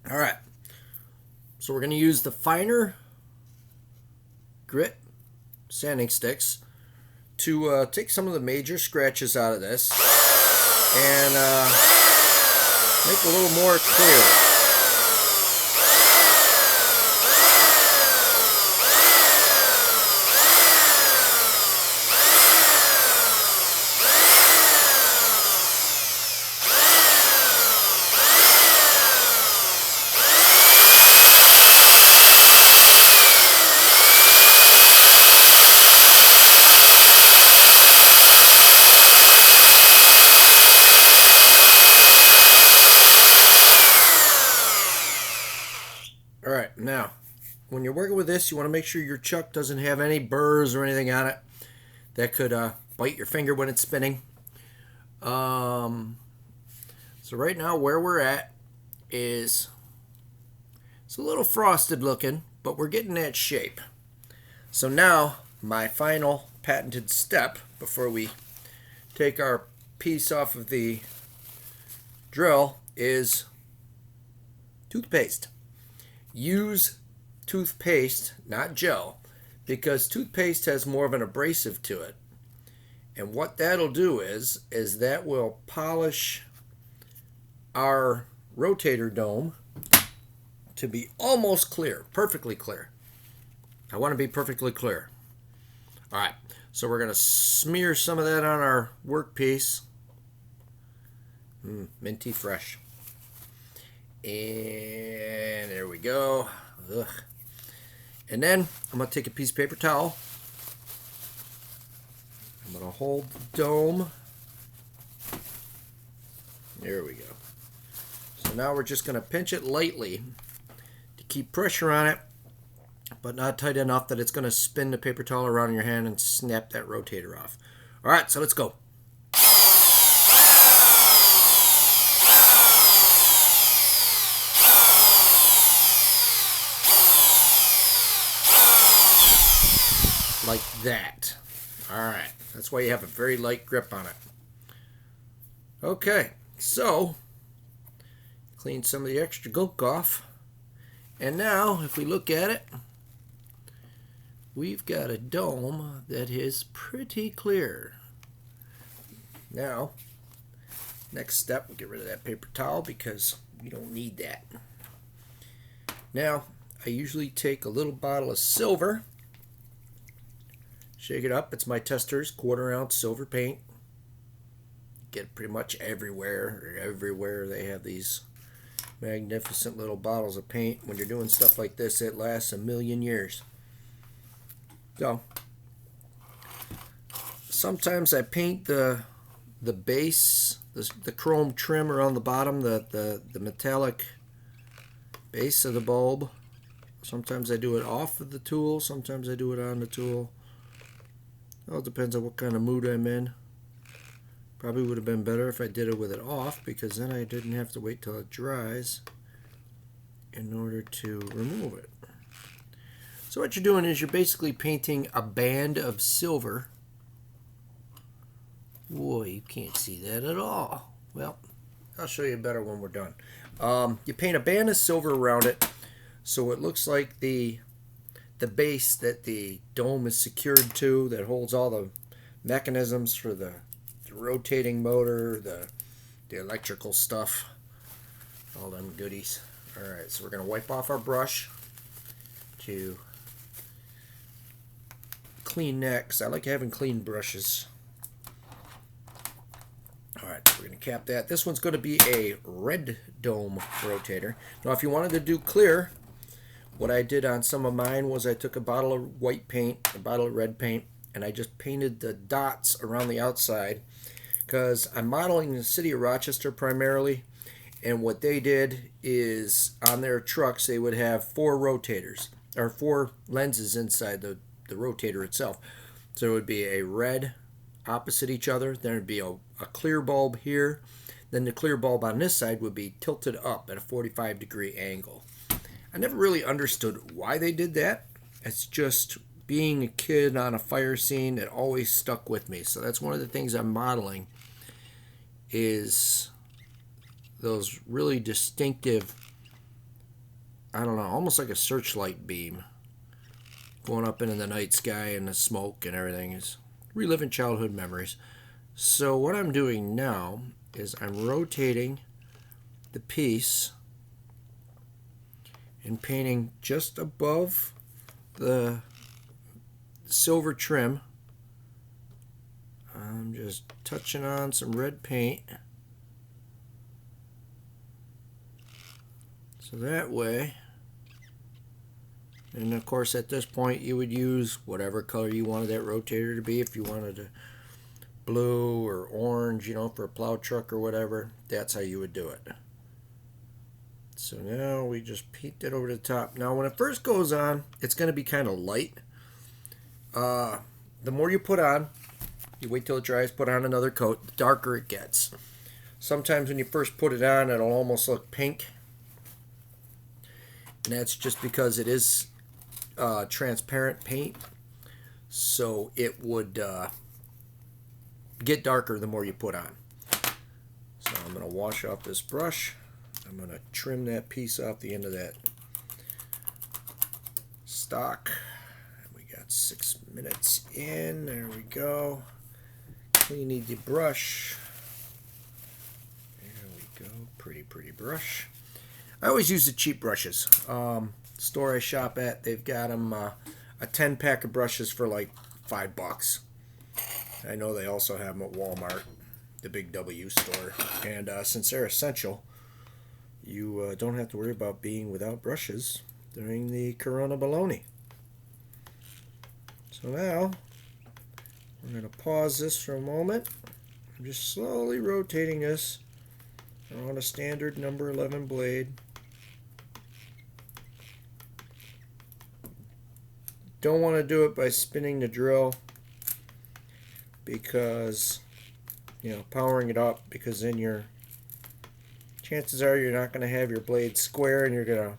All right, so we're going to use the finer grit sanding sticks to take some of the major scratches out of this and make a little more clear. All right, now, when you're working with this, you want to make sure your chuck doesn't have any burrs or anything on it that could bite your finger when it's spinning. So right now where we're at is it's a little frosted looking, but we're getting that shape. So now my final patented step before we take our piece off of the drill is toothpaste. Use toothpaste, not gel, because toothpaste has more of an abrasive to it. And what that'll do is that will polish our rotator dome to be almost clear, perfectly clear. I want to be perfectly clear. All right, so we're going to smear some of that on our workpiece. Minty fresh. And there we go. Ugh. And then I'm going to take a piece of paper towel. I'm going to hold the dome. There we go. So now we're just going to pinch it lightly to keep pressure on it, but not tight enough that it's going to spin the paper towel around in your hand and snap that rotator off. All right, so let's go. Like that. All right, that's why you have a very light grip on it. Okay, so clean some of the extra gunk off. And now, if we look at it, we've got a dome that is pretty clear. Now, next step, we'll get rid of that paper towel because we don't need that. Now, I usually take a little bottle of silver, shake it up. It's my Tester's 1/4 ounce silver paint. Get it pretty much everywhere. Everywhere they have these magnificent little bottles of paint. When you're doing stuff like this, it lasts a million years. So, sometimes I paint the base, the chrome trim around the bottom, the metallic base of the bulb. Sometimes I do it off of the tool. Sometimes I do it on the tool. Well, it depends on what kind of mood I'm in. Probably would have been better if I did it with it off, because then I didn't have to wait till it dries in order to remove it. So what you're doing is you're basically painting a band of silver. Boy, you can't see that at all. Well, I'll show you better when we're done. You paint a band of silver around it so it looks like the base that the dome is secured to, that holds all the mechanisms for the rotating motor, the electrical stuff, all them goodies. All right, so we're going to wipe off our brush to clean that, because I like having clean brushes. All right, so we're going to cap that. This one's going to be a red dome rotator. Now, if you wanted to do clear, what I did on some of mine was I took a bottle of white paint, a bottle of red paint, and I just painted the dots around the outside, because I'm modeling the city of Rochester primarily, and what they did is on their trucks they would have 4 rotators, or 4 lenses inside the rotator itself. So it would be a red opposite each other, then it would be a clear bulb here, then the clear bulb on this side would be tilted up at a 45-degree angle. I never really understood why they did that. It's just being a kid on a fire scene, it always stuck with me. So that's one of the things I'm modeling, is those really distinctive I don't know, almost like a searchlight beam going up into the night sky and the smoke and everything. Is reliving childhood memories. So what I'm doing now is I'm rotating the piece and painting just above the silver trim. I'm just touching on some red paint. So that way, and of course at this point you would use whatever color you wanted that rotator to be. If you wanted a blue or orange, you know, for a plow truck or whatever, that's how you would do it. So now we just paint it over the top. Now when it first goes on, it's going to be kind of light. The more you put on, you wait till it dries, put on another coat, the darker it gets. Sometimes when you first put it on, it'll almost look pink. And that's just because it is transparent paint. So it would get darker the more you put on. So I'm going to wash off this brush. I'm going to trim that piece off the end of that stock. We got 6 minutes in. There we go. Clean the brush. There we go. Pretty brush. I always use the cheap brushes. Store I shop at, they've got them a 10-pack of brushes for like $5. I know they also have them at Walmart, the big W store. And since they're essential, you don't have to worry about being without brushes during the Corona baloney. So now, we're going to pause this for a moment. I'm just slowly rotating this around a standard number 11 blade. Don't want to do it by spinning the drill because, you know, powering it up, because then your chances are you're not going to have your blade square and you're going to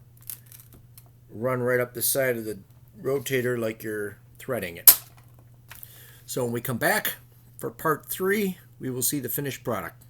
run right up the side of the rotator like you're threading it. So when we come back for part 3, we will see the finished product.